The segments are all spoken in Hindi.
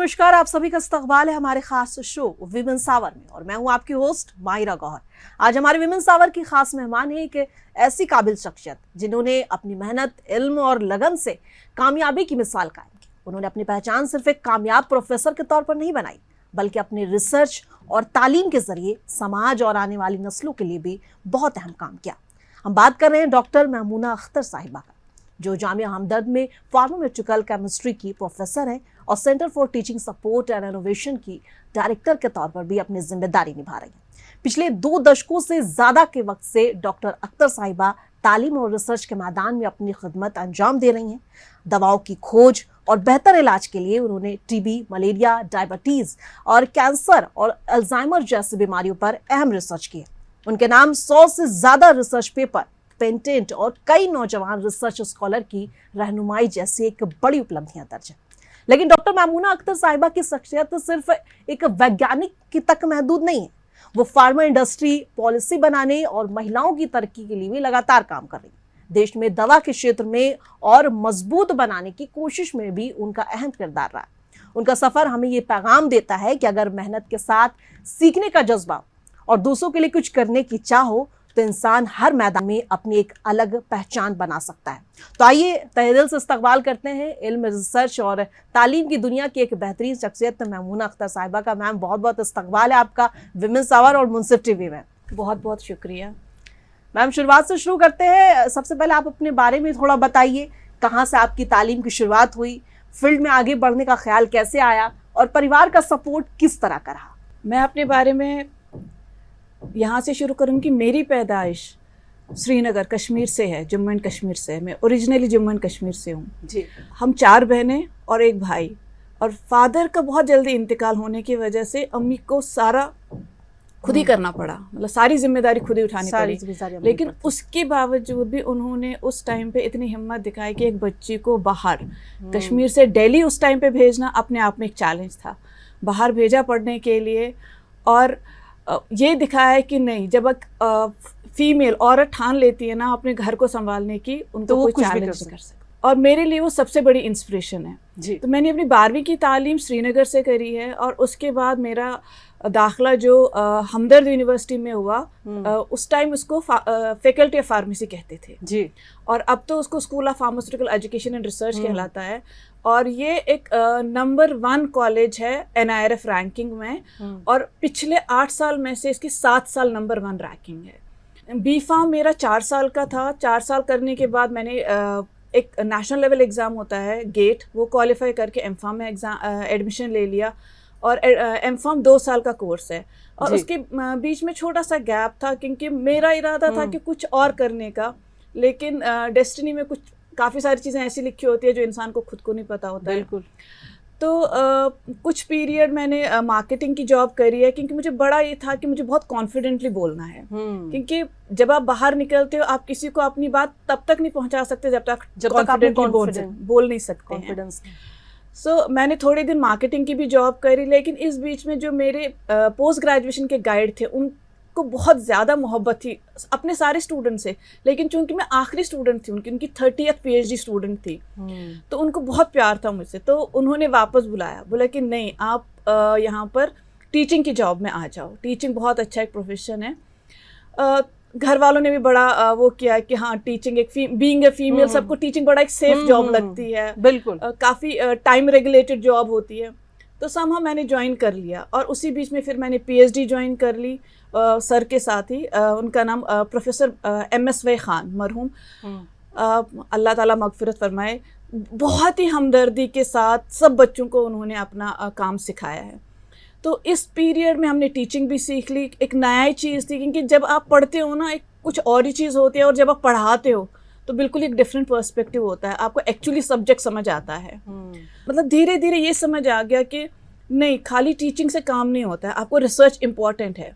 नमस्कार, आप सभी का इस्तकबाल है हमारे खास शो विमेंस आवर में और मैं हूं आपकी होस्ट माहिरा गौहर। आज हमारे विमेंस आवर की खास मेहमान है एक ऐसी काबिल शख्सियत जिन्होंने अपनी मेहनत, इल्म और लगन से कामयाबी की मिसाल कायम की। उन्होंने अपनी पहचान सिर्फ एक कामयाब प्रोफेसर के तौर पर नहीं बनाई, बल्कि अपनी रिसर्च और तालीम के जरिए समाज और आने वाली नस्लों के लिए भी बहुत अहम काम किया। हम बात कर रहे हैं डॉक्टर महमूना अख्तर साहिबा का, जो जामिया हमदर्द में फार्मास्यूटिकल केमिस्ट्री की प्रोफेसर हैं और centre for teaching support and innovation की डायरेक्टर के तौर पर भी अपनी जिम्मेदारी निभा रही हैं। पिछले 2 दशकों से ज्यादा के वक्त से डॉक्टर अख्तर साहिबा तालीम और रिसर्च के मैदान में अपनी खिदमत अंजाम दे रही हैं। दवाओं की खोज और बेहतर इलाज के लिए उन्होंने टीबी, मलेरिया, डायबिटीज और कैंसर और अल्जाइमर जैसी बीमारियों पर अहम रिसर्च की है। उनके नाम 100 से ज्यादा रिसर्च पेपर, पेटेंट और कई नौजवान रिसर्च स्कॉलर की रहनुमाई जैसी एक बड़ी उपलब्धियां दर्ज है। लेकिन डॉक्टर महमूना अख्तर साहिबा की शख्सियत सिर्फ एक वैज्ञानिक की तक महदूद नहीं है। वो फार्मा इंडस्ट्री, पॉलिसी बनाने और महिलाओं की तरक्की के लिए भी लगातार काम कर रही है। देश में दवा के क्षेत्र में और मजबूत बनाने की कोशिश में भी उनका अहम किरदार रहा है। उनका सफर हमें ये पैगाम देता है कि अगर मेहनत के साथ सीखने का जज्बा और दूसरों के लिए कुछ करने की चाह हो तो इंसान हर मैदान में अपनी एक अलग पहचान बना सकता है। तो आइए तहे दिल से इस्तकबाल करते हैं इल्म, रिसर्च और तालीम की दुनिया की एक बेहतरीन शख्सियत महमूना अख्तर साहिबा का। मैम, बहुत बहुत इस्तकबाल है आपका विमेंस आवर और मुंसिफ टीवी में। बहुत बहुत शुक्रिया मैम। शुरुआत से शुरू करते हैं। सबसे पहले आप अपने बारे में थोड़ा बताइए, कहाँ से आपकी तालीम की शुरुआत हुई, फील्ड में आगे बढ़ने का ख्याल कैसे आया और परिवार का सपोर्ट किस तरह का रहा? मैं अपने बारे में यहाँ से शुरू करूँगी। मेरी पैदाइश श्रीनगर, कश्मीर से है, जम्मू एंड कश्मीर से। मैं ओरिजिनली जम्मू एंड कश्मीर से हूँ जी। हम 4 बहनें और 1 भाई, और फादर का बहुत जल्दी इंतकाल होने की वजह से अम्मी को सारा खुद ही करना पड़ा, मतलब सारी जिम्मेदारी खुद ही उठानी पड़ी। लेकिन उसके बावजूद भी उन्होंने उस टाइम पे इतनी हिम्मत दिखाई कि एक बच्ची को बाहर कश्मीर से दिल्ली उस टाइम पे भेजना अपने आप में एक चैलेंज था। बाहर भेजा पढ़ने के लिए, और ये दिखाया कि नहीं, जब फीमेल औरत ठान लेती है ना अपने घर को संभालने की, उनको तो कोई चैलेंज नहीं कर सकता। और मेरे लिए वो सबसे बड़ी इंस्पिरेशन है जी। तो मैंने अपनी 12वीं की तालीम श्रीनगर से करी है, और उसके बाद मेरा दाखिला जो हमदर्द यूनिवर्सिटी में हुआ, उस टाइम उसको फैकल्टी ऑफ फार्मेसी कहते थे जी, और अब तो उसको school of pharmaceutical education and research कहलाता है। और ये एक नंबर 1 कॉलेज है NIRF रैंकिंग में, और पिछले 8 साल में से इसकी 7 साल नंबर 1 रैंकिंग है। B.Pharm मेरा 4 साल का था। 4 साल करने के बाद मैंने एक नेशनल लेवल एग्ज़ाम होता है गेट, वो क्वालिफाई करके M.Pharm में एडमिशन ले लिया, और M.Pharm 2 साल का कोर्स है। और उसके बीच में छोटा सा गैप था क्योंकि मेरा इरादा था कि कुछ और करने का, लेकिन डेस्टिनी में कुछ काफ़ी सारी चीज़ें ऐसी लिखी होती है जो इंसान को खुद को नहीं पता होता है। बिल्कुल। तो कुछ पीरियड मैंने मार्केटिंग की जॉब करी है, क्योंकि मुझे बड़ा ये था कि मुझे बहुत कॉन्फिडेंटली बोलना है। क्योंकि जब आप बाहर निकलते हो, आप किसी को अपनी बात तब तक नहीं पहुंचा सकते जब तक कॉन्फिडेंटली बोल नहीं सकते कॉन्फिडेंस। सो मैंने थोड़े दिन मार्केटिंग की भी जॉब करी, लेकिन इस बीच में जो मेरे पोस्ट ग्रेजुएशन के गाइड थे उनको बहुत ज़्यादा मोहब्बत थी अपने सारे स्टूडेंट से, लेकिन चूंकि मैं आखिरी स्टूडेंट थी उनकी 30th PhD स्टूडेंट थी, तो उनको बहुत प्यार था मुझसे। तो उन्होंने वापस बोला कि नहीं, आप यहाँ पर टीचिंग की जॉब में आ जाओ, टीचिंग बहुत अच्छा एक प्रोफेशन है। घर वालों ने भी बड़ा वो किया कि हाँ, टीचिंग एक बीइंग ए फीमेल, सबको टीचिंग बड़ा एक सेफ जॉब लगती है, बिल्कुल काफ़ी टाइम रेगुलेटेड जॉब होती है। तो समहाउ मैंने ज्वाइन कर लिया, और उसी बीच में फिर मैंने PhD ज्वाइन कर ली सर के साथ ही। उनका नाम प्रोफेसर MSY खान, मरहूम, अल्लाह ताला मगफिरत फरमाए। बहुत ही हमदर्दी के साथ सब बच्चों को उन्होंने अपना काम सिखाया है। तो इस पीरियड में हमने टीचिंग भी सीख ली, एक नया ही चीज़ थी, क्योंकि जब आप पढ़ते हो ना एक कुछ और ही चीज़ होती है, और जब आप पढ़ाते हो तो बिल्कुल एक डिफरेंट पर्सपेक्टिव होता है, आपको एक्चुअली सब्जेक्ट समझ आता है। मतलब धीरे धीरे ये समझ आ गया कि नहीं, खाली टीचिंग से काम नहीं होता है, आपको रिसर्च इम्पॉर्टेंट है।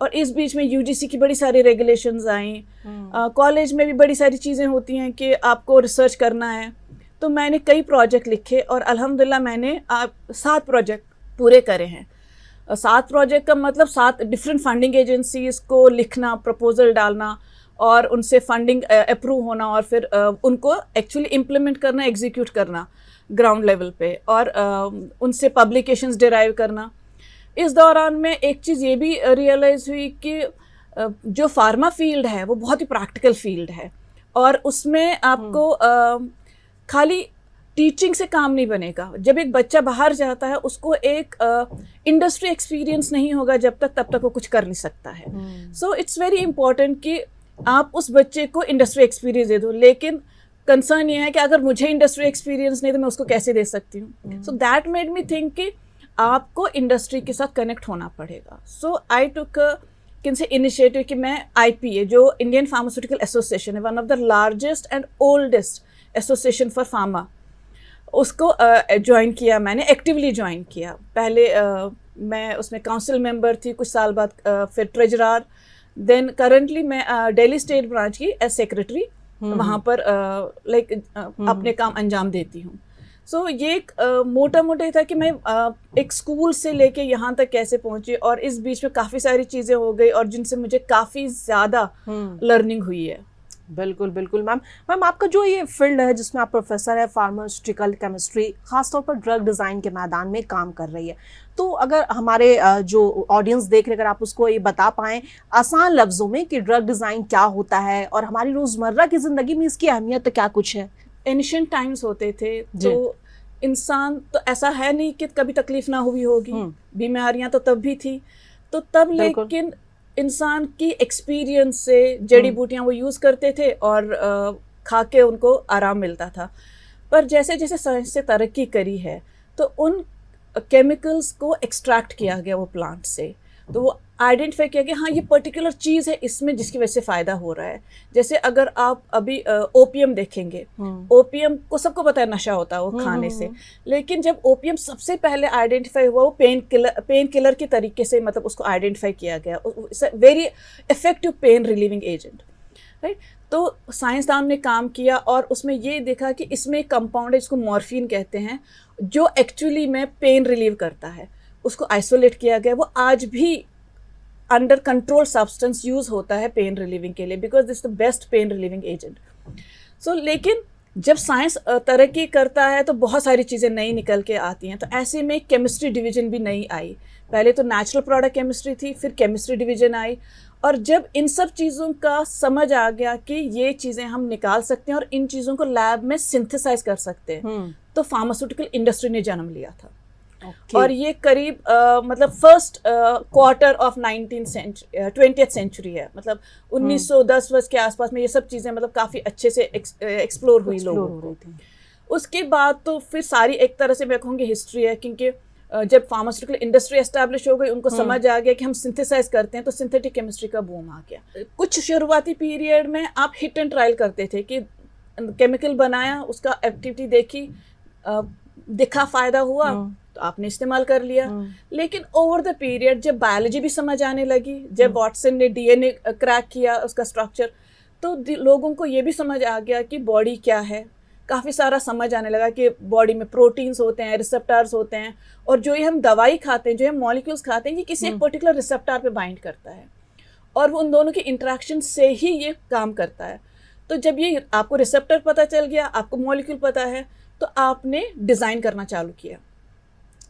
और इस बीच में UGC की बड़ी सारी रेगुलेशंस आई, कॉलेज में भी बड़ी सारी चीज़ें होती हैं कि आपको रिसर्च करना है। तो मैंने कई प्रोजेक्ट लिखे, और अल्हम्दुलिल्लाह मैंने 7 प्रोजेक्ट पूरे करे हैं। 7 प्रोजेक्ट का मतलब 7 डिफरेंट फंडिंग एजेंसीज को लिखना, प्रपोजल डालना, और उनसे फंडिंग अप्रूव होना, और फिर उनको एक्चुअली इम्प्लीमेंट करना, एग्जीक्यूट करना। ग्राउंड लेवल पे, और उनसे पब्लिकेशंस डिराइव करना। इस दौरान में एक चीज़ ये भी रियलाइज़ हुई कि जो फार्मा फील्ड है वो बहुत ही प्रैक्टिकल फील्ड है, और उसमें आपको खाली टीचिंग से काम नहीं बनेगा। जब एक बच्चा बाहर जाता है उसको एक इंडस्ट्री एक्सपीरियंस नहीं होगा जब तक, तब तक वो कुछ कर नहीं सकता है। सो इट्स वेरी इंपॉर्टेंट कि आप उस बच्चे को इंडस्ट्री एक्सपीरियंस दे दो, लेकिन कंसर्न ये है कि अगर मुझे इंडस्ट्री एक्सपीरियंस नहीं तो मैं उसको कैसे दे सकती हूँ। So that made me think कि आपको इंडस्ट्री के साथ कनेक्ट होना पड़ेगा। सो आई टुक किनसे इनिशिएटिव कि मैं IPA, जो इंडियन फार्मास्यूटिकल एसोसिएशन है, one of the largest and oldest association for pharma, उसको ज्वाइन किया मैंने, एक्टिवली ज्वाइन किया। पहले मैं उसमें काउंसिल मेंबर थी, कुछ साल बाद फिर ट्रेजरर, देन करंटली मैं दिल्ली स्टेट ब्रांच की एज सेक्रेटरी वहाँ पर अपने काम अंजाम देती हूँ। सो ये एक मोटा मोटा ही था कि मैं एक स्कूल से लेके यहाँ तक कैसे पहुँची, और इस बीच में काफ़ी सारी चीज़ें हो गई और जिनसे मुझे काफ़ी ज़्यादा लर्निंग हुई है। बिल्कुल बिल्कुल मैम। मैम, आपका जो ये फील्ड है जिसमें आप प्रोफेसर है फार्मास्यूटिकल केमिस्ट्री, खासतौर पर ड्रग डिज़ाइन के मैदान में काम कर रही है, तो अगर हमारे जो ऑडियंस देख रहे, अगर आप उसको ये बता पाएँ आसान लफ्ज़ों में कि ड्रग डिज़ाइन क्या होता है और हमारी रोज़मर्रा की ज़िंदगी में इसकी अहमियत क्या कुछ है। एंशिएंट टाइम्स होते थे तो इंसान, तो ऐसा है नहीं कि कभी तकलीफ ना हुई होगी, बीमारियां तो तब भी थी, तो तब लेकिन इंसान की एक्सपीरियंस से जड़ी बूटियां वो यूज़ करते थे और खा के उनको आराम मिलता था। पर जैसे जैसे साइंस से तरक्की करी है तो उन केमिकल्स को एक्सट्रैक्ट किया गया वो प्लांट से, तो वो आइडेंटिफाई किया गया हाँ ये पर्टिकुलर चीज़ है इसमें जिसकी वजह से फ़ायदा हो रहा है। जैसे अगर आप अभी ओपियम देखेंगे, ओपियम को सबको पता है नशा होता है वो खाने से, लेकिन जब ओपियम सबसे पहले आइडेंटिफाई हुआ वो पेन किलर के तरीके से, मतलब उसको आइडेंटिफाई किया गया, very effective pen relieving agent, right. तो साइंसदान ने काम किया और उसमें ये देखा कि इसमें एक कंपाउंड है जिसको मॉर्फिन कहते हैं, जो एक्चुअली में पेन रिलीव करता है। उसको आइसोलेट किया गया, वो आज भी अंडर कंट्रोल सब्सटेंस यूज होता है पेन रिलीविंग के लिए, because this the best pain relieving agent. So लेकिन जब साइंस तरक्की करता है तो बहुत सारी चीज़ें नई निकल के आती हैं, तो ऐसे में केमिस्ट्री डिवीजन भी नई आई। पहले तो नेचुरल प्रोडक्ट केमिस्ट्री थी, फिर केमिस्ट्री डिवीजन आई, और जब इन सब चीज़ों का समझ आ गया कि ये चीज़ें हम निकाल सकते हैं और इन चीज़ों को लैब में सिंथेसाइज कर सकते हैं, तो फार्मास्यूटिकल इंडस्ट्री ने जन्म लिया था। और ये करीब मतलब first quarter of 20th century है, मतलब 1910 वर्ष के आसपास में ये सब चीज़ें मतलब काफ़ी अच्छे से एक्सप्लोर हुई लोगों को। उसके बाद तो फिर सारी एक तरह से मैं कहूँगी हिस्ट्री है, क्योंकि जब फार्मास्यूटिकल इंडस्ट्री एस्टैब्लिश हो गई, उनको समझ आ गया कि हम सिंथेसाइज करते हैं, तो सिंथेटिक केमिस्ट्री का बूम आ गया। कुछ शुरुआती पीरियड में आप हिट एंड ट्रायल करते थे कि केमिकल बनाया, उसका एक्टिविटी देखी, दिखा फ़ायदा हुआ तो आपने इस्तेमाल कर लिया। लेकिन ओवर द पीरियड जब बायोलॉजी भी समझ आने लगी, जब वाटसन ने DNA क्रैक किया उसका स्ट्रक्चर, तो लोगों को ये भी समझ आ गया कि बॉडी क्या है। काफ़ी सारा समझ आने लगा कि बॉडी में प्रोटीन्स होते हैं, रिसेप्टार्स होते हैं, और जो ये हम दवाई खाते हैं, जो हम मॉलिक्यूल्स खाते हैं, ये किसी एक पर्टिकुलर रिसेप्टार पे बाइंड करता है, और वो उन दोनों की इंटरेक्शन से ही ये काम करता है। तो जब ये आपको रिसेप्टर पता चल गया, आपको मॉलिक्यूल पता है, तो आपने डिज़ाइन करना चालू किया।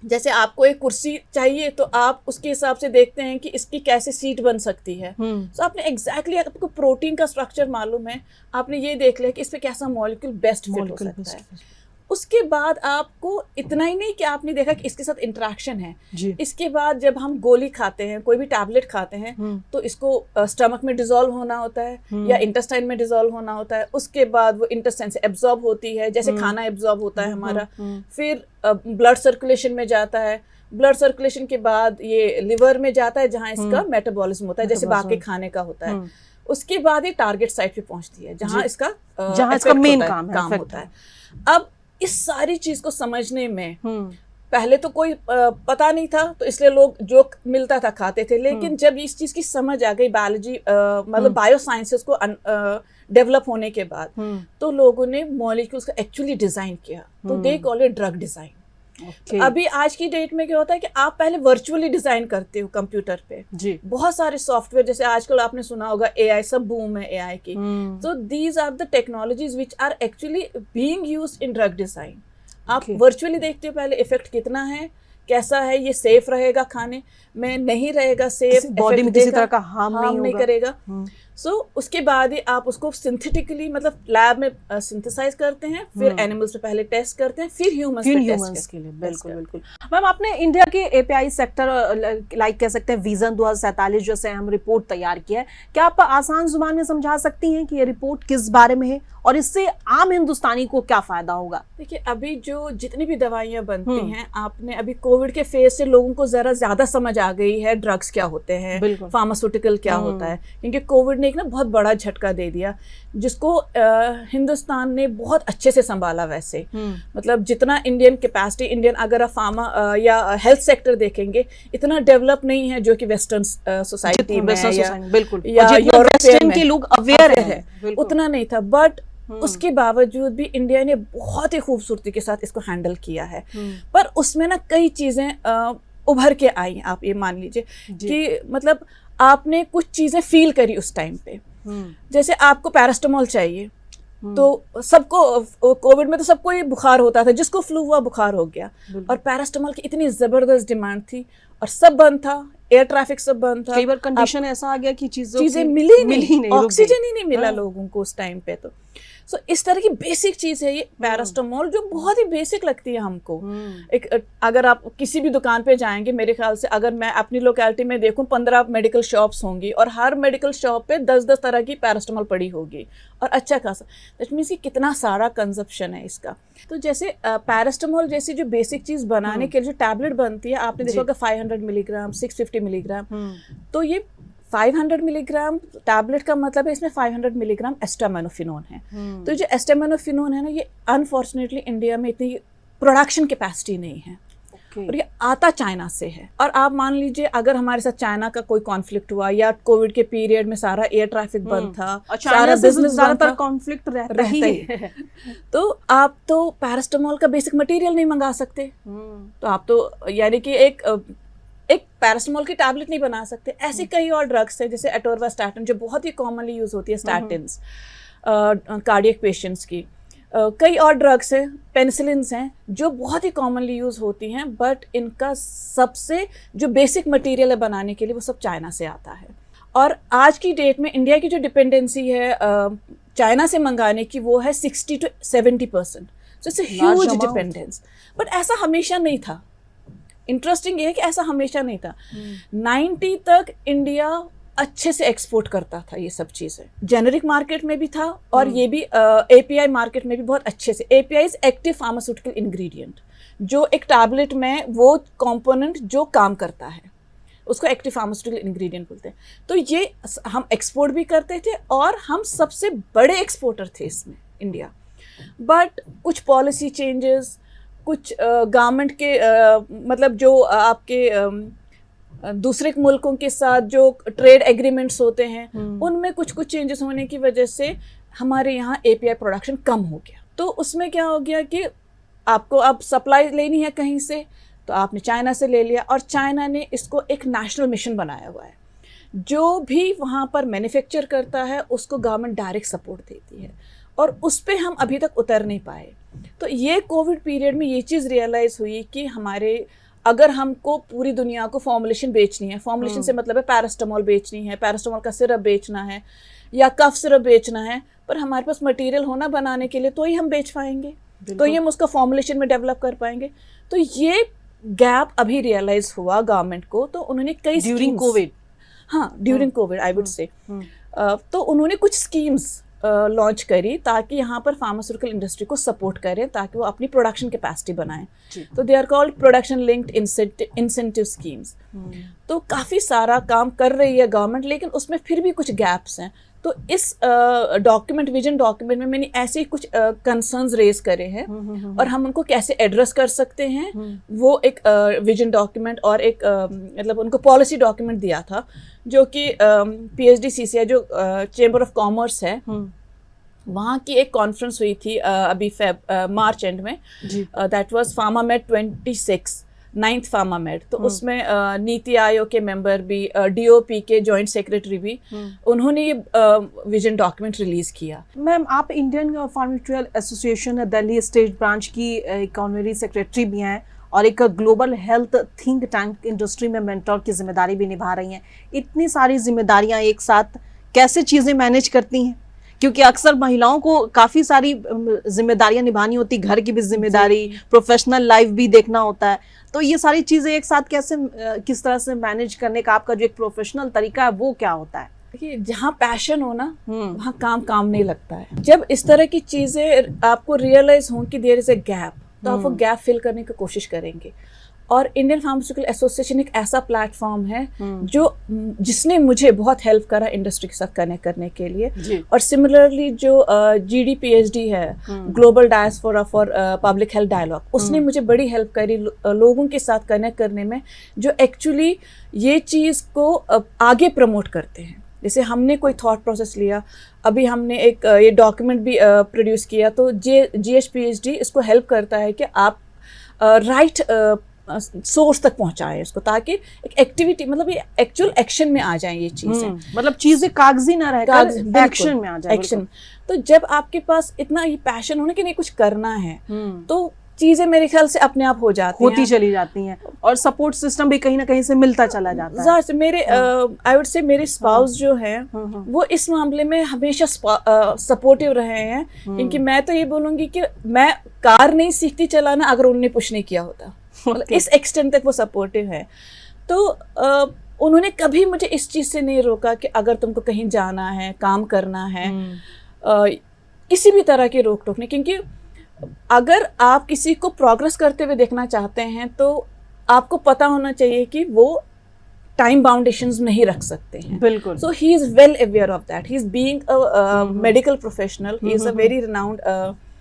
जैसे आपको एक कुर्सी चाहिए तो आप उसके हिसाब से देखते हैं कि इसकी कैसे सीट बन सकती है। तो आपने एग्जैक्टली आपको प्रोटीन का स्ट्रक्चर मालूम है, आपने ये देख लिया कि इस पे कैसा मॉलिक्यूल बेस्ट फिट हो सकता है। उसके बाद आपको इतना ही नहीं कि आपने देखा कि इसके साथ इंटरेक्शन है, इसके बाद जब हम गोली खाते हैं, कोई भी टैबलेट खाते हैं, तो इसको स्टमक में डिसॉल्व होना होता है या इंटेस्टाइन में डिसॉल्व होना होता है। उसके बाद वो इंटेस्टाइन से एब्जॉर्ब होती है, जैसे खाना एब्जॉर्ब होता है हमारा, फिर ब्लड सर्कुलेशन में जाता है, ब्लड सर्कुलेशन के बाद ये लिवर में जाता है जहाँ इसका मेटाबॉलिज्म होता है, जैसे बाकी खाने का होता है। उसके बाद ये टारगेट साइट पे पहुंचती है जहाँ इसका मेन काम होता है। अब इस सारी चीज को समझने में पहले तो कोई पता नहीं था, तो इसलिए लोग जो मिलता था खाते थे, लेकिन जब इस चीज की समझ आ गई बायोलॉजी मतलब बायो साइंसेस को डेवलप होने के बाद, तो लोगों ने मॉलिक्यूल्स का एक्चुअली डिजाइन किया, तो they call it drug design. अभी आज की डेट में क्या होता है कि आप पहले वर्चुअली डिजाइन करते हो कंप्यूटर पे जी, बहुत सारे सॉफ्टवेयर, जैसे आजकल आपने सुना होगा AI, सब बूम है AI की। तो these are the technologies which are actually being used in drug design. आप वर्चुअली देखते हो पहले इफेक्ट कितना है, कैसा है, ये सेफ रहेगा खाने में, नहीं रहेगा सेफ, बॉडी में किसी तरह का हार्म नहीं करेगा। सो उसके बाद ही आप उसको सिंथेटिकली मतलब लैब में सिंथेसाइज करते हैं, फिर एनिमल्स पे पहले टेस्ट करते हैं, फिर ह्यूमंस के लिए। बिल्कुल बिल्कुल। मैम आपने इंडिया के एपीआई सेक्टर लाइक कह सकते हैं विजन 2047 जैसे हम रिपोर्ट तैयार किया है, क्या आप आसान जुबान में समझा सकती हैं कि ये रिपोर्ट किस बारे में है और इससे आम हिंदुस्तानी को क्या फायदा होगा? देखिए, अभी जो जितनी भी दवाइयाँ बनती हैं, आपने अभी कोविड के फेज से लोगों को जरा ज्यादा समझ आ गई है ड्रग्स क्या होते हैं, फार्मास्यूटिकल क्या होता है, क्योंकि कोविड ने एक ना बहुत बड़ा झटका दे दिया जिसको हिंदुस्तान ने बहुत अच्छे से संभाला। वैसे मतलब जितना इंडियन कैपेसिटी, इंडियन अगर आप फार्मा या हेल्थ सेक्टर देखेंगे, इतना डेवलप नहीं है जो कि वेस्टर्न सोसाइटी में या यूरोपियन के लोग अवेयर है, उतना नहीं था। बट उसके बावजूद भी इंडिया ने बहुत ही खूबसूरती के साथ इसको हैंडल किया है। पर उसमें ना कई चीजें उभर के आई। आप ये मान लीजिए कि मतलब आपने कुछ चीजें फील करी उस टाइम पे, जैसे आपको पैरास्टामोल चाहिए, तो सबको कोविड में तो सबको ही बुखार होता था, जिसको फ्लू हुआ बुखार हो गया, और पैरास्टामोल की इतनी जबरदस्त डिमांड थी और सब बंद था, एयर ट्रैफिक सब बंद था। कई बार कंडीशन ऐसा आ गया कि चीजें मिली नहीं, ऑक्सीजन ही नहीं मिला लोगों को उस टाइम पे। तो सो इस तरह की बेसिक चीज है ये पैरास्टामोल, जो बहुत ही बेसिक लगती है हमको। एक अगर आप किसी भी दुकान पे जाएंगे, मेरे ख्याल से अगर मैं अपनी लोकेलिटी में देखूं 15 मेडिकल शॉप्स होंगी और हर मेडिकल शॉप पे 10-10 तरह की पैरास्टामोल पड़ी होगी, और अच्छा खासा। दैट मीन्स कि कितना सारा कंजप्शन है इसका। तो जैसे पैरास्टामोल जैसी जो बेसिक चीज बनाने के लिए जो टैबलेट बनती है, आपने देखा होगा 500 मिलीग्राम, 650 मिलीग्राम, तो ये 500 मिलीग्राम टैबलेट का मतलब है इसमें 500 मिलीग्राम एस्टामिनोफेनोन है। तो जो एस्टामिनोफेनोन है ना, ये अनफॉर्चुनेटली इंडिया में इतनी प्रोडक्शन कैपेसिटी नहीं है, और ये आता चाइना से है। और आप मान लीजिए अगर हमारे साथ चाइना का कोई कॉन्फ्लिक्ट हुआ, या कोविड के पीरियड में सारा एयर ट्रैफिक बंद था, सारा बिजनेस ज्यादातर कॉन्फ्लिक्ट रहता ही है, तो आप तो पैरास्टामोल का बेसिक मटेरियल नहीं मंगा सकते। तो आप तो यानी कि एक पैरास्टामोल की टैबलेट नहीं बना सकते। ऐसे कई और ड्रग्स है, जैसे एटोरवास्टैटिन जो बहुत ही कॉमनली यूज होती है, स्टैटिन्स कार्डियक पेशेंट्स की। कई और ड्रग्स हैं, पेनिसिलिन्स हैं, जो बहुत ही कॉमनली यूज होती हैं, बट इनका सबसे जो बेसिक मटेरियल है बनाने के लिए, वो सब चाइना से आता है। और आज की डेट में इंडिया की जो डिपेंडेंसी है चाइना से मंगाने की, वो है 60 to 70%। So it's a huge dependence. But ऐसा हमेशा नहीं था। इंटरेस्टिंग ये है कि ऐसा हमेशा नहीं था। 90 तक इंडिया अच्छे से एक्सपोर्ट करता था ये सब चीज़ें, जेनेरिक मार्केट में भी था, और ये भी एपीआई मार्केट में भी बहुत अच्छे से। API is active pharmaceutical ingredient, जो एक टैबलेट में वो कंपोनेंट जो काम करता है, उसको एक्टिव फार्मास्यूटिकल इंग्रेडिएंट बोलते हैं। तो ये हम एक्सपोर्ट भी करते थे, और हम सबसे बड़े एक्सपोर्टर थे इसमें, इंडिया। बट कुछ पॉलिसी चेंजेस, कुछ गवर्नमेंट के मतलब जो आपके दूसरे मुल्कों के साथ जो ट्रेड एग्रीमेंट्स होते हैं, उनमें कुछ चेंजेस होने की वजह से हमारे यहाँ एपीआई प्रोडक्शन कम हो गया। तो उसमें क्या हो गया कि आपको अब सप्लाई लेनी है कहीं से, तो आपने चाइना से ले लिया, और चाइना ने इसको एक नेशनल मिशन बनाया हुआ है। जो भी वहाँ पर मैन्युफैक्चर करता है उसको गवर्नमेंट डायरेक्ट सपोर्ट देती है, और उस पर हम अभी तक उतर नहीं पाए। तो ये कोविड पीरियड में ये चीज़ रियलाइज़ हुई कि हमारे अगर हमको पूरी दुनिया को फॉर्मुलेशन बेचनी है, फॉर्मुलेशन से मतलब है पैरास्टामोल बेचनी है, पैरास्टामोल का सिरप बेचना है, या कफ सिरप बेचना है, पर हमारे पास मटेरियल होना बनाने के लिए, तो ही हम बेच पाएंगे, तो ही हम उसका फॉर्मुलेशन में डेवलप कर पाएंगे। तो ये गैप अभी रियलाइज हुआ गवर्नमेंट को, तो उन्होंने कई ड्यूरिंग कोविड, हाँ during Covid I would say, तो उन्होंने कुछ स्कीम्स लॉन्च करी ताकि यहाँ पर फार्मास्यूटिकल इंडस्ट्री को सपोर्ट करें, ताकि वो अपनी प्रोडक्शन कैपेसिटी बनाएं। तो they are called production linked incentive schemes. तो काफ़ी सारा काम कर रही है गवर्नमेंट, लेकिन उसमें फिर भी कुछ गैप्स हैं। तो इस डॉक्यूमेंट, विजन डॉक्यूमेंट में मैंने ऐसे ही कुछ कंसर्न्स रेज करे हैं, और हम उनको कैसे एड्रेस कर सकते हैं, वो एक विजन डॉक्यूमेंट और एक मतलब उनको पॉलिसी डॉक्यूमेंट दिया था, जो कि PHDCCI जो चेंबर ऑफ कॉमर्स है, वहाँ की एक कॉन्फ्रेंस हुई थी अभी मार्च एंड में, that was Pharmamed 26। 9th pharma med, तो उसमें नीति आयोग के मेंबर भी, DOP के जॉइंट सेक्रेटरी भी, उन्होंने ये विजन डॉक्यूमेंट रिलीज किया। मैम, आप Indian pharmaceutical association Delhi state branch की एक ऑनरी सेक्रेटरी भी हैं और एक global health think tank industry में मेंटोर की जिम्मेदारी भी निभा रही हैं। इतनी सारी जिम्मेदारियां एक साथ कैसे चीज़ें मैनेज करती हैं? क्योंकि अक्सर महिलाओं को काफ़ी सारी जिम्मेदारियां निभानी होती, घर की भी जिम्मेदारी, प्रोफेशनल लाइफ भी देखना होता है, तो ये सारी चीज़ें एक साथ कैसे किस तरह से मैनेज करने का आपका जो एक प्रोफेशनल तरीका है वो क्या होता है? देखिए, जहाँ पैशन हो ना वहाँ काम नहीं लगता है। जब इस तरह की चीज़ें आपको रियलाइज हों कि देयर इज अ गैप, तो आप वो गैप फिल करने की कोशिश करेंगे। और इंडियन फार्मास्यूटिकल एसोसिएशन एक ऐसा प्लेटफॉर्म है जिसने मुझे बहुत हेल्प करा इंडस्ट्री के साथ कनेक्ट करने के लिए। और सिमिलरली जो GD PhD है, global diaspora for public health dialogue, उसने मुझे बड़ी हेल्प करी लोगों के साथ कनेक्ट करने में जो एक्चुअली ये चीज़ को आगे प्रमोट करते हैं। जैसे हमने कोई थॉट प्रोसेस लिया, अभी हमने एक ये डॉक्यूमेंट भी प्रोड्यूस किया, तो GHPHD इसको हेल्प करता है कि आप राइट सोर्स तक पहुंचाएं इसको, ताकि एक एक्टिविटी मतलब ये एक्चुअल एक्शन में आ जाए ये चीज़ें, मतलब चीज़ें कागजी ना रहकर एक्शन में आ जाए। एक्शन, तो जब आपके पास इतना ये पैशन होना कि नहीं कुछ करना है, तो चीजें मेरे ख्याल से अपने आप होती चली जाती हैं और सपोर्ट सिस्टम भी कहीं ना कहीं से मिलता चला जाता है। से मेरे आई वुड से मेरे स्पाउस जो हैं वो इस मामले में हमेशा सपोर्टिव रहे हैं, क्योंकि मैं तो ये बोलूँगी कि मैं कार नहीं सीखती चलाना अगर उन्होंने पुश नहीं किया होता। मतलब इस एक्सटेंट तक वो सपोर्टिव है। तो उन्होंने कभी मुझे इस चीज़ से नहीं रोका कि अगर तुमको कहीं जाना है, काम करना है, किसी भी तरह की रोक टोक नहीं। क्योंकि अगर आप किसी को प्रोग्रेस करते हुए देखना चाहते हैं तो आपको पता होना चाहिए कि वो टाइम बाउंडेशंस नहीं रख सकते हैं। बिल्कुल। So he is well aware of that. He is being a medical professional, he is a very renowned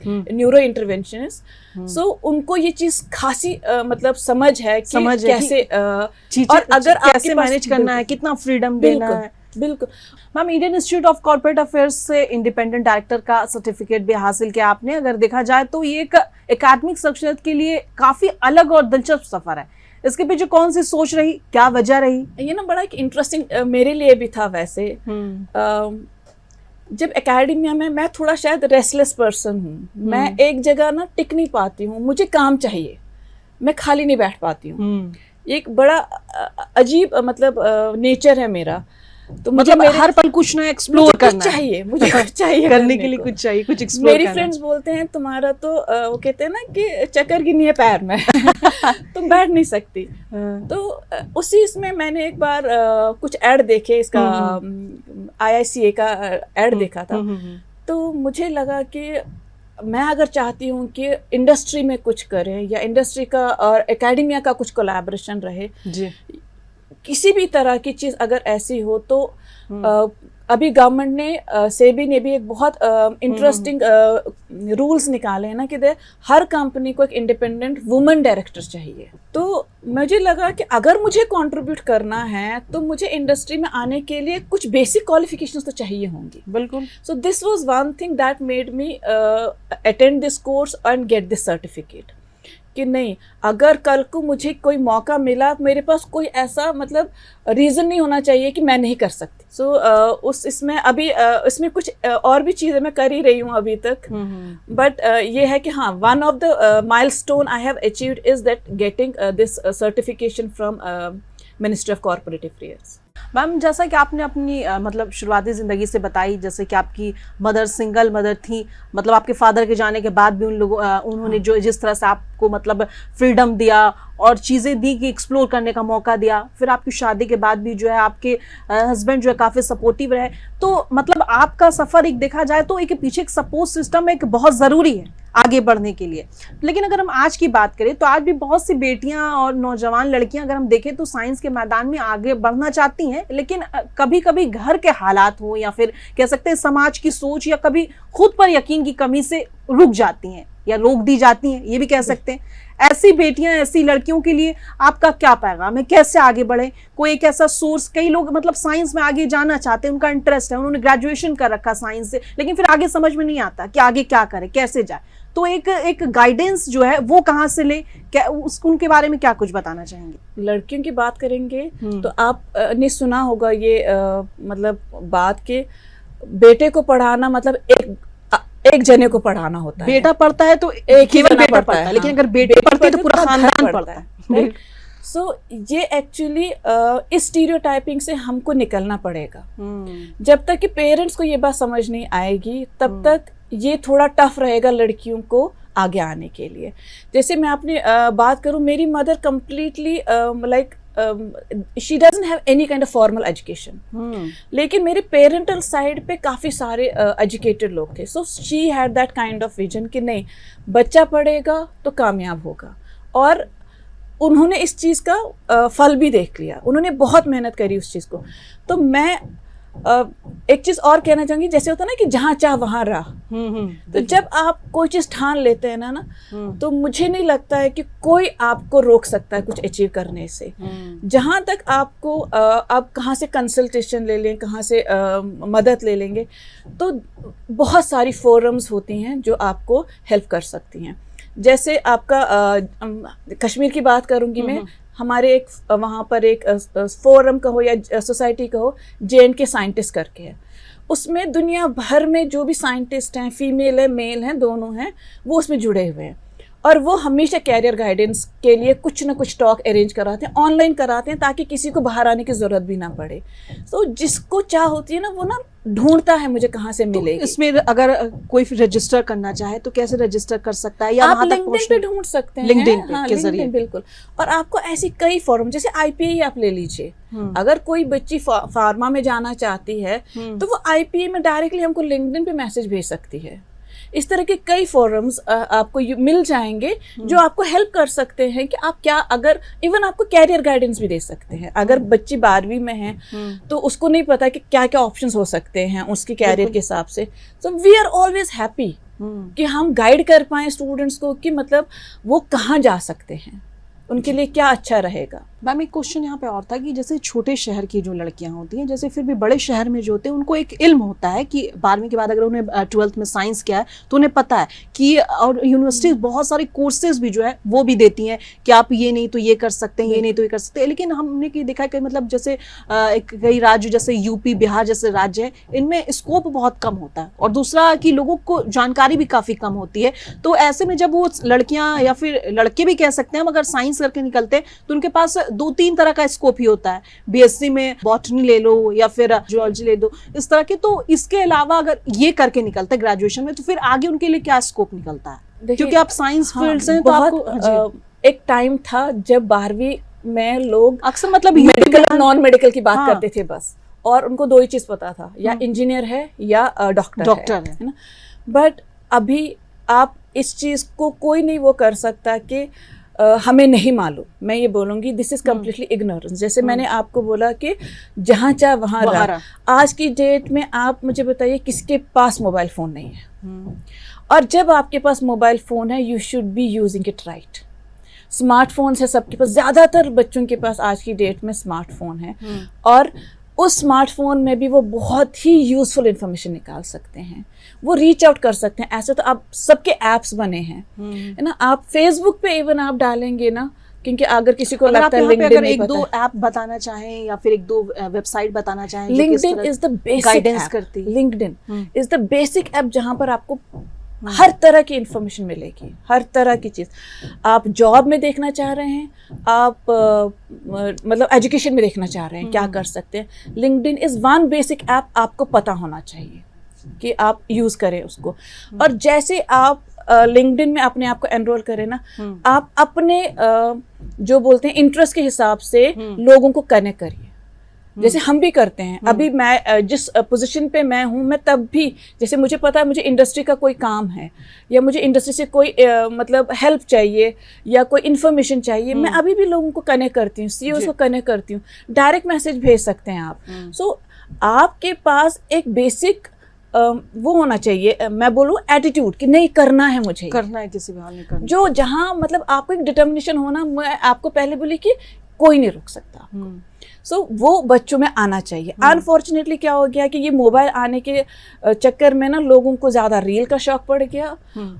neuro interventionist. So उनको ये चीज़ खासी मतलब समझ है कि कैसे और अगर कैसे मैनेज करना है, कितना फ्रीडम देना है। बिल्कुल। Ma'am, Indian institute of corporate affairs से इंडिपेंडेंट डायरेक्टर का सर्टिफिकेट भी हासिल किया आपने। अगर देखा जाए तो ये एक एकेडमिक शख्सियत के लिए काफी अलग और दिलचस्प सफर है। इसके पीछे कौन सी सोच रही, क्या वजह रही? ये ना बड़ा एक इंटरेस्टिंग मेरे लिए भी था। वैसे जब एकेडमिया में मैं थोड़ा शायद रेस्टलेस पर्सन हूँ, मैं एक जगह ना टिक नहीं पाती हूँ, मुझे काम चाहिए, मैं खाली नहीं बैठ पाती हूँ। एक बड़ा अजीब मतलब नेचर है मेरा। तो मतलब हर पल कुछ ना एक्सप्लोर करना चाहिए, मुझे कुछ चाहिए करने के लिए, कुछ चाहिए, कुछ एक्सप्लोर मेरी फ्रेंड्स बोलते हैं तुम्हारा तो वो कहते हैं ना कि चक्कर गिनी है पैर में तुम बैठ नहीं सकती। तो उसी इसमें मैंने एक बार कुछ ऐड देखे, इसका IICA का ऐड देखा था। तो मुझे लगा कि मैं अगर चाहती हूँ कि इंडस्ट्री में कुछ करें या इंडस्ट्री का और एकेडमिया का कुछ कोलैबोरेशन रहे जी, किसी भी तरह की चीज़ अगर ऐसी हो तो अभी गवर्नमेंट ने सेबी ने भी एक बहुत इंटरेस्टिंग रूल्स निकाले हैं ना कि हर कंपनी को एक इंडिपेंडेंट वुमेन डायरेक्टर चाहिए। तो मुझे लगा कि अगर मुझे कंट्रीब्यूट करना है तो मुझे इंडस्ट्री में आने के लिए कुछ बेसिक क्वालिफिकेशंस तो चाहिए होंगी। बिल्कुल। So this was one thing that made me attend this course and get this certificate कि नहीं, अगर कल को मुझे कोई मौका मिला, मेरे पास कोई ऐसा मतलब रीज़न नहीं होना चाहिए कि मैं नहीं कर सकती। सो उस इसमें अभी इसमें कुछ और भी चीज़ें मैं कर ही रही हूँ अभी तक, बट ये है कि हाँ, one of the milestone I have achieved is that getting this certification from ministry of corporate affairs. Ma'am, जैसा कि आपने अपनी मतलब शुरुआती ज़िंदगी से बताई, जैसे कि आपकी मदर सिंगल मदर थी, मतलब आपके फादर के जाने के बाद भी उन्होंने जो जिस तरह से आपको मतलब फ्रीडम दिया और चीज़ें दी कि एक्सप्लोर करने का मौका दिया, फिर आपकी शादी के बाद भी जो है आपके हस्बैंड जो है काफ़ी सपोर्टिव रहे। तो मतलब आपका सफ़र एक देखा जाए तो एक पीछे एक सपोर्ट सिस्टम एक बहुत ज़रूरी है आगे बढ़ने के लिए। लेकिन अगर हम आज की बात करें तो आज भी बहुत सी बेटियां और नौजवान लड़कियां अगर हम देखें तो साइंस के मैदान में आगे बढ़ना चाहती हैं, लेकिन कभी कभी घर के हालात हो या फिर कह सकते हैं समाज की सोच या कभी खुद पर यकीन की कमी से रुक जाती हैं या रोक दी जाती हैं, ये भी कह सकते हैं। ऐसी बेटियां, ऐसी लड़कियों के लिए आपका क्या पैगाम है, कैसे आगे बढ़े? कोई एक ऐसा सोर्स, कई लोग मतलब साइंस में आगे जाना चाहते हैं, उनका इंटरेस्ट है, उन्होंने ग्रेजुएशन कर रखा साइंस से, लेकिन फिर आगे समझ में नहीं आता कि आगे क्या करें, कैसे जाए। तो एक गाइडेंस जो है वो कहाँ से ले, क्या उनके बारे में क्या कुछ बताना चाहेंगे? लड़कियों की बात करेंगे तो आप ने सुना होगा ये मतलब बात के बेटे को पढ़ाना मतलब एक जने को पढ़ाना होता है। बेटा पढ़ता है तो एक ही केवल जना बेटा पढ़ता है, लेकिन अगर बेटी पढ़ती है तो पूरा खानदान पढ़ता है। सो ये एक्चुअली इस स्टीरियोटाइपिंग से हमको निकलना पड़ेगा। जब तक कि पेरेंट्स को ये बात समझ नहीं आएगी तब तक ये थोड़ा टफ रहेगा लड़कियों को आगे आने के लिए। जैसे मैं अपनी बात करूं, मेरी mother completely like she doesn't have any kind of formal education, लेकिन मेरे पेरेंटल साइड पे काफ़ी सारे एजुकेटेड लोग थे। So she had that kind of vision कि नहीं, बच्चा पढ़ेगा तो कामयाब होगा। और उन्होंने इस चीज़ का फल भी देख लिया, उन्होंने बहुत मेहनत करी उस चीज़ को। तो मैं एक चीज़ और कहना चाहूँगी, जैसे होता है ना कि जहाँ चाह वहाँ राह। तो जब आप कोई चीज़ ठान लेते हैं ना तो मुझे नहीं लगता है कि कोई आपको रोक सकता है कुछ अचीव करने से। जहाँ तक आपको आप कहाँ से कंसल्टेशन ले लें, कहाँ से मदद ले लेंगे, तो बहुत सारी फोरम्स होती हैं जो आपको हेल्प कर सकती हैं। जैसे आपका कश्मीर की बात करूँगी मैं, हमारे एक वहाँ पर एक फोरम कहो या सोसाइटी कहो, JNK साइंटिस्ट करके है। उसमें दुनिया भर में जो भी साइंटिस्ट हैं, फीमेल है मेल हैं दोनों हैं, वो उसमें जुड़े हुए हैं। और वो हमेशा कैरियर गाइडेंस के लिए कुछ ना कुछ टॉक अरेंज कराते हैं, ऑनलाइन कराते हैं, ताकि किसी को बाहर आने की ज़रूरत भी ना पड़े। तो जिसको चाह होती है ना, वो ना ढूंढता है मुझे कहाँ से मिलेगी। तो इसमें अगर कोई रजिस्टर करना चाहे तो कैसे रजिस्टर कर सकता है, या आप लिंक्डइन पे ढूंढ सकते हैं। लिंक्डइन हाँ, के जरिए बिल्कुल। और आपको ऐसी कई फॉर्म, जैसे IPA आप ले लीजिए, अगर कोई बच्ची फार्मा में जाना चाहती है तो वो IPA में डायरेक्टली हमको लिंक्डइन पे मैसेज भेज सकती है। इस तरह के कई फोरम्स आपको मिल जाएंगे जो आपको हेल्प कर सकते हैं कि आप क्या, अगर इवन आपको कैरियर गाइडेंस भी दे सकते हैं। अगर बच्ची 12वीं में है तो उसको नहीं पता कि क्या क्या ऑप्शंस हो सकते हैं उसकी कैरियर के हिसाब से। So we are always happy कि हम गाइड कर पाएँ स्टूडेंट्स को कि मतलब वो कहाँ जा सकते हैं, उनके लिए क्या अच्छा रहेगा। मैम एक क्वेश्चन यहाँ पे और था कि जैसे छोटे शहर की जो लड़कियाँ होती हैं, जैसे फिर भी बड़े शहर में जो होते हैं उनको एक इल्म होता है कि 12वीं के बाद अगर उन्हें 12th में साइंस किया है तो उन्हें पता है कि, और यूनिवर्सिटीज बहुत सारे कोर्सेज भी जो है वो भी देती हैं कि आप ये नहीं तो ये कर सकते हैं, ये नहीं तो ये कर सकते हैं। लेकिन हमने कि देखा कि मतलब जैसे कई राज्य जैसे यूपी बिहार जैसे राज्य है, इनमें स्कोप बहुत कम होता है, और दूसरा कि लोगों को जानकारी भी काफ़ी कम होती है। तो ऐसे में जब वो लड़कियाँ या फिर लड़के भी कह सकते हैं, अगर साइंस करके निकलते हैं तो उनके पास 2-3 तरह का स्कोप ही होता है। BSc में बॉटनी ले लो या फिर जूलॉजी ले दो, इस तरह के। तो इसके अलावा अगर ये करके निकलते ग्रेजुएशन में तो फिर आगे उनके लिए क्या स्कोप निकलता है? क्योंकि आप साइंस फील्ड से हैं, तो आपको एक टाइम था जब 12वीं में लोग अक्सर मतलब मेडिकल और नॉन मेडिकल की बात करते थे बस, और उनको 2 ही चीज पता था, या इंजीनियर है या डॉक्टर है ना। बट अभी आप इस चीज को कोई नहीं वो कर सकता कि हमें नहीं मालूम। मैं ये बोलूँगी दिस इज़ कम्प्लीटली इग्नोरेंस। जैसे मैंने आपको बोला कि जहाँ चाह वहाँ रहा। आज की डेट में आप मुझे बताइए किसके पास मोबाइल फ़ोन नहीं है? और जब आपके पास मोबाइल फ़ोन है, you should be using it right. Smartphones है सबके पास, ज़्यादातर बच्चों के पास आज की डेट में स्मार्टफोन है, और उस स्मार्टफोन में भी वो बहुत ही यूज़फुल इंफॉर्मेशन निकाल सकते हैं, वो रीच आउट कर सकते हैं। ऐसे तो अब सबके ऐप्स बने हैं, है ना। आप फेसबुक पे इवन आप डालेंगे ना, क्योंकि अगर किसी को लगता है लिंक्डइन अगर 1-2 ऐप बताना चाहें या फिर 1-2 वेबसाइट बताना चाहें, LinkedIn is the basic guidance करती है। LinkedIn is the basic app जहां पर आपको हर तरह की इंफॉर्मेशन मिलेगी, हर तरह की चीज़। आप जॉब में देखना चाह रहे हैं, आप मतलब एजुकेशन में देखना चाह रहे हैं क्या कर सकते हैं, LinkedIn is one basic app आपको पता होना चाहिए कि आप यूज़ करें उसको। और जैसे आप लिंक्डइन में अपने आप को एनरोल करें ना, आप अपने जो बोलते हैं इंटरेस्ट के हिसाब से लोगों को कनेक्ट करिए, जैसे हम भी करते हैं। अभी मैं जिस पोजीशन पे मैं हूँ, मैं तब भी जैसे मुझे पता है मुझे इंडस्ट्री का कोई काम है या मुझे इंडस्ट्री से कोई मतलब हेल्प चाहिए या कोई इन्फॉर्मेशन चाहिए, मैं अभी भी लोगों को कनेक्ट करती हूँ, CEOs को कनेक्ट करती हूँ, डायरेक्ट मैसेज भेज सकते हैं आप। सो आपके पास एक बेसिक वो होना चाहिए, मैं बोलूँ एटीट्यूड कि नहीं करना है, मुझे करना है, किसी भी हाल में करना। जो जहाँ मतलब आपको एक डिटर्मिनेशन होना, मैं आपको पहले बोली कि कोई नहीं रोक सकता। सो वो बच्चों में आना चाहिए। अनफॉर्चुनेटली क्या हो गया कि ये मोबाइल आने के चक्कर में ना लोगों को ज़्यादा रील का शौक पड़ गया,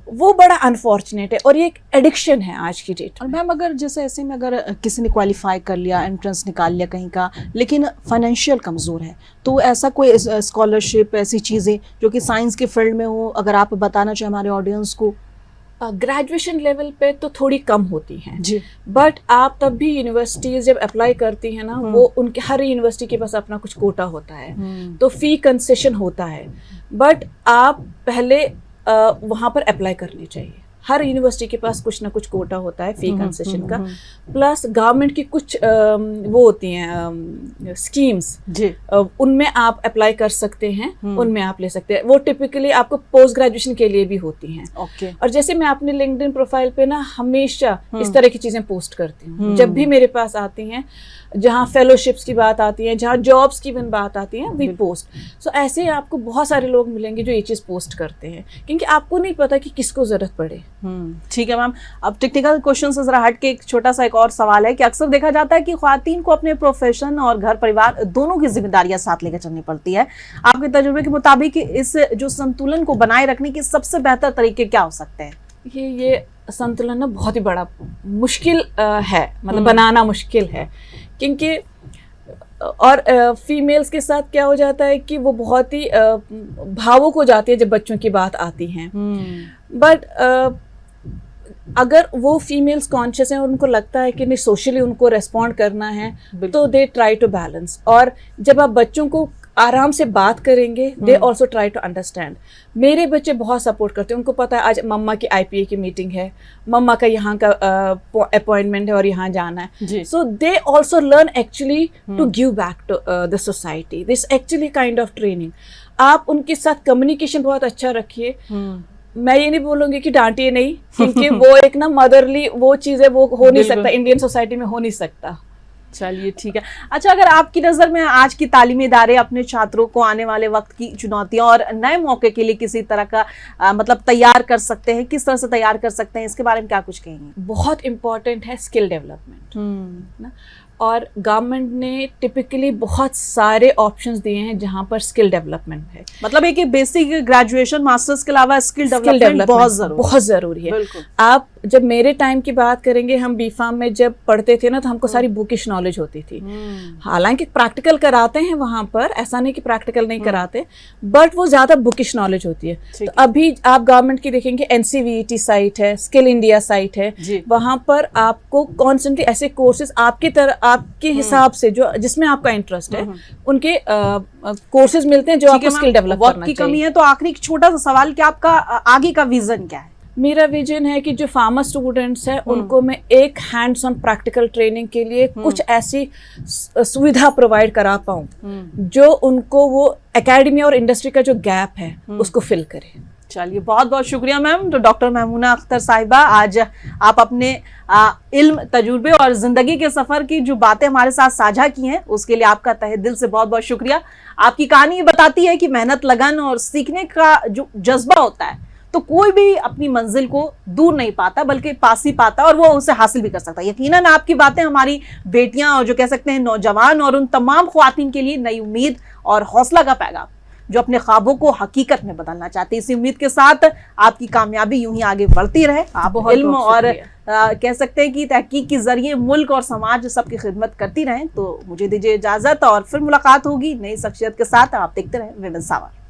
वो बड़ा अनफॉर्चुनेट है और ये एक एडिक्शन है आज की डेट। और मैम अगर जैसे ऐसे में अगर किसी ने क्वालिफाई कर लिया, एंट्रेंस निकाल लिया कहीं का, लेकिन फाइनेंशियल कमज़ोर है, तो ऐसा कोई स्कॉलरशिप, ऐसी चीज़ें जो कि साइंस के फील्ड में हो, अगर आप बताना चाहें हमारे ऑडियंस को। ग्रेजुएशन लेवल पे तो थोड़ी कम होती हैं जी, बट आप तब भी यूनिवर्सिटीज़ जब अप्लाई करती हैं ना, वो उनके हर यूनिवर्सिटी के पास अपना कुछ कोटा होता है, तो फ़ी कंसेशन होता है, बट आप पहले वहाँ पर अप्लाई करनी चाहिए। हर यूनिवर्सिटी के पास कुछ ना कुछ कोटा होता है फ़ी कंसेशन का, प्लस गवर्नमेंट की कुछ वो होती हैं स्कीम्स, जी, उनमें आप अप्लाई कर सकते हैं, उनमें आप ले सकते हैं। वो टिपिकली आपको पोस्ट ग्रेजुएशन के लिए भी होती हैं। ओके। और जैसे मैं अपने लिंक्डइन प्रोफाइल पे ना हमेशा इस तरह की चीज़ें पोस्ट करती हूँ, जब भी मेरे पास आती हैं, जहाँ फेलोशिप्स की बात आती है, जहाँ जॉब्स की बात आती है, वी पोस्ट। सो ऐसे आपको बहुत सारे लोग मिलेंगे जो ये चीज़ पोस्ट करते हैं, क्योंकि आपको नहीं पता कि किसको ज़रूरत पड़े। ठीक है मैम। अब टेक्निकल क्वेश्चन से जरा हट के एक छोटा सा एक और सवाल है कि अक्सर देखा जाता है कि ख्वातीन को अपने प्रोफेशन और घर परिवार दोनों की जिम्मेदारियां साथ लेकर चलनी पड़ती है। आपके तजुर्बे के मुताबिक इस जो संतुलन को बनाए रखने के सबसे बेहतर तरीके क्या हो सकते हैं? ये संतुलन ना बहुत ही बड़ा मुश्किल है, मतलब बनाना मुश्किल है, क्योंकि और फीमेल्स के साथ क्या हो जाता है कि वो बहुत ही भावुक हो जाती है जब बच्चों की बात आती हैं। बट अगर वो फीमेल्स कॉन्शियस हैं और उनको लगता है कि नहीं सोशली उनको रेस्पॉन्ड करना है, तो दे ट्राई टू बैलेंस। और जब आप बच्चों को आराम से बात करेंगे, they also try to understand. मेरे बच्चे बहुत सपोर्ट करते हैं, उनको पता है आज मम्मा की IPA की मीटिंग है, मम्मा का यहाँ का अपॉइंटमेंट है और यहाँ जाना है। So they also learn actually to give back to the society, this actually kind of training. आप उनके साथ कम्युनिकेशन बहुत अच्छा रखिए। मैं ये नहीं बोलूँगी कि डांटिए नहीं, क्योंकि वो एक ना मदरली वो चीज़ है, वो हो नहीं सकता, इंडियन सोसाइटी में हो नहीं सकता। चलिए ठीक है। अच्छा, अगर आपकी नज़र में आज की तालीमी इदारे अपने छात्रों को आने वाले वक्त की चुनौतियां और नए मौके के लिए किसी तरह का मतलब तैयार कर सकते हैं, किस तरह से तैयार कर सकते हैं, इसके बारे में क्या कुछ कहेंगे? बहुत इम्पॉर्टेंट है स्किल डेवलपमेंट ना, और गवर्नमेंट ने टिपिकली बहुत सारे ऑप्शंस दिए हैं जहां पर स्किल डेवलपमेंट है। मतलब एक बेसिक ग्रेजुएशन मास्टर्स के अलावा स्किल डेवलपमेंट बहुत जरूरी है। आप जब मेरे टाइम की बात करेंगे, हम B.Pharm में जब पढ़ते थे ना, तो हमको सारी बुकिश नॉलेज होती थी। हालांकि प्रैक्टिकल कराते हैं वहां पर, ऐसा नहीं कि प्रैक्टिकल नहीं कराते, बट वो ज्यादा बुकिश नॉलेज होती है। तो अभी आप गवर्नमेंट की देखेंगे, NCVET साइट है, स्किल इंडिया साइट है, वहां पर आपको कॉन्स्टेंटली ऐसे कोर्सेज आपके हिसाब से जो जिसमें आपका इंटरेस्ट है, उनके कोर्सेज मिलते हैं जो आपको स्किल डेवलप करना चाहिए। की कमी है तो आखिरी एक छोटा सा सवाल कि आपका आगे का विजन क्या है? मेरा विजन है कि जो फार्मर स्टूडेंट्स हैं उनको मैं एक हैंड्स ऑन प्रैक्टिकल ट्रेनिंग के लिए कुछ ऐसी सुविधा प्रोवाइड करा पाऊँ जो उनको वो एकेडमी और इंडस्ट्री का जो गैप है उसको फिल करे। चलिए, बहुत बहुत शुक्रिया मैम। तो डॉक्टर महमूना अख्तर साहिबा, आज आप अपने इल्म, तजुर्बे और ज़िंदगी के सफ़र की जो बातें हमारे साथ साझा की हैं, उसके लिए आपका तहे दिल से बहुत बहुत शुक्रिया। आपकी कहानी ये बताती है कि मेहनत, लगन और सीखने का जो जज्बा होता है, तो कोई भी अपनी मंजिल को दूर नहीं पाता बल्कि पास ही पाता, और वो उसे हासिल भी कर सकता है। यकीनन आपकी बातें हमारी बेटियां और जो कह सकते हैं नौजवान और उन तमाम ख्वातीन के लिए नई उम्मीद और हौसला का पैगाम, जो अपने ख्वाबों को हकीकत में बदलना चाहते हैं। इसी उम्मीद के साथ आपकी कामयाबी यूं ही आगे बढ़ती रहे। आप इल्म और कह सकते हैं कि तहकीक के जरिए मुल्क और समाज सबकी खिदमत करती रहें। तो मुझे दीजिए इजाजत, और फिर मुलाकात होगी नई शख्सियत के साथ। आप देखते रहें विमेंस आवर।